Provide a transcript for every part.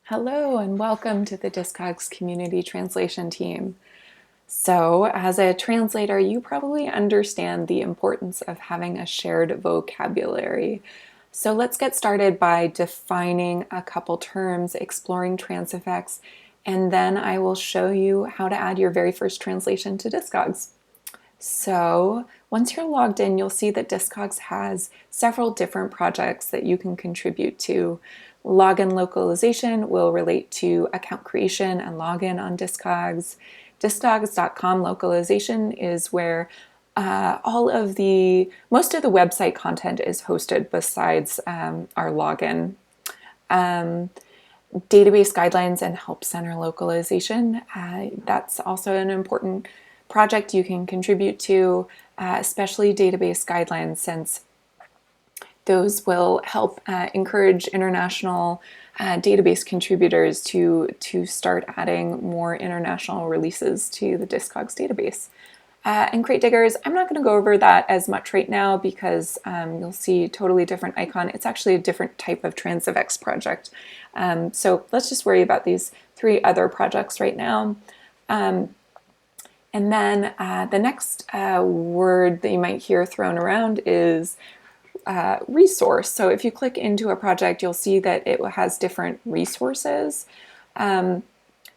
Hello and welcome to the Discogs Community Translation Team. So, as a translator, you probably understand the importance of having a shared vocabulary. So let's get started by defining a couple terms, exploring Transifex, and then I will show you how to add your very first translation to Discogs. So once you're logged in, you'll see that Discogs has several different projects that you can contribute to. Login localization will relate to account creation and login on Discogs. Discogs.com localization is where most of the website content is hosted besides our login. Database guidelines and help center localization. That's also an important project you can contribute to, especially database guidelines, since those will help encourage international database contributors to start adding more international releases to the Discogs database. And Crate Diggers, I'm not going to go over that as much right now because you'll see a totally different icon. It's actually a different type of Transifex project. So let's just worry about these three other projects right now. And then the next word that you might hear thrown around is resource. So if you click into a project, you'll see that it has different resources.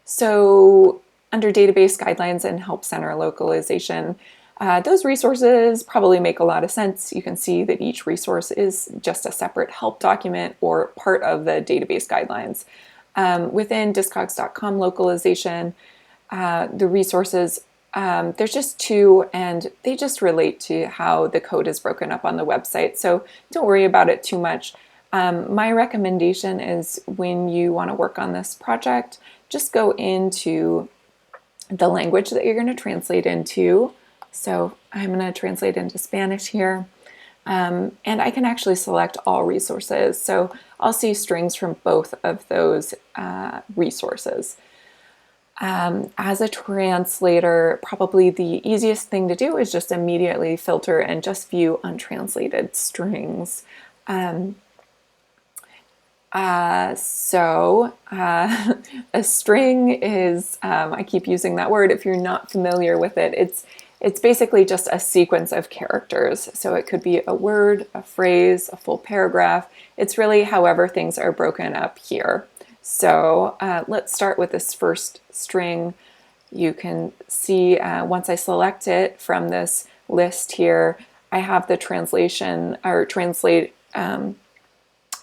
So under database guidelines and help center localization, those resources probably make a lot of sense. You can see that each resource is just a separate help document or part of the database guidelines. Within Discogs.com localization, the resources, there's just two, and they just relate to how the code is broken up on the website. So don't worry about it too much. My recommendation is when you want to work on this project, just go into the language that you're going to translate into. So I'm going to translate into Spanish here. And I can actually select all resources. So I'll see strings from both of those resources. As a translator, probably the easiest thing to do is just immediately filter and just view untranslated strings. A string is, I keep using that word, if you're not familiar with it, it's basically just a sequence of characters. So it could be a word, a phrase, a full paragraph. It's really however things are broken up here. So let's start with this first string. You can see once I select it from this list here, I have the translation or translate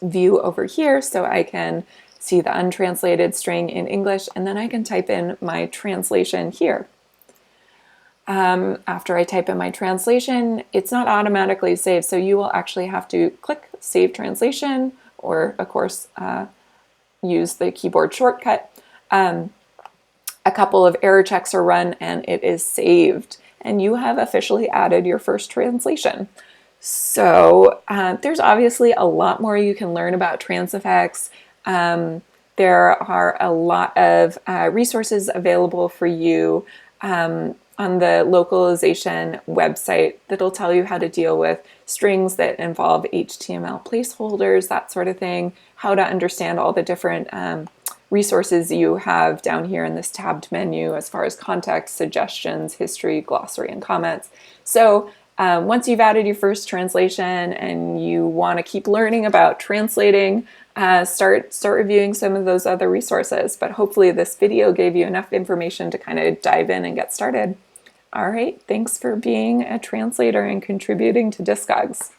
view over here, so I can see the untranslated string in English, and then I can type in my translation here. After I type in my translation, it's not automatically saved, so you will actually have to click Save Translation, or of course use the keyboard shortcut. A couple of error checks are run and it is saved, and you have officially added your first translation. So there's obviously a lot more you can learn about Transifex. There are a lot of resources available for you on the localization website that'll tell you how to deal with strings that involve HTML placeholders, that sort of thing, how to understand all the different resources you have down here in this tabbed menu as far as context, suggestions, history, glossary, and comments. So once you've added your first translation and you want to keep learning about translating, start reviewing some of those other resources. But hopefully this video gave you enough information to kind of dive in and get started. All right, thanks for being a translator and contributing to Discogs.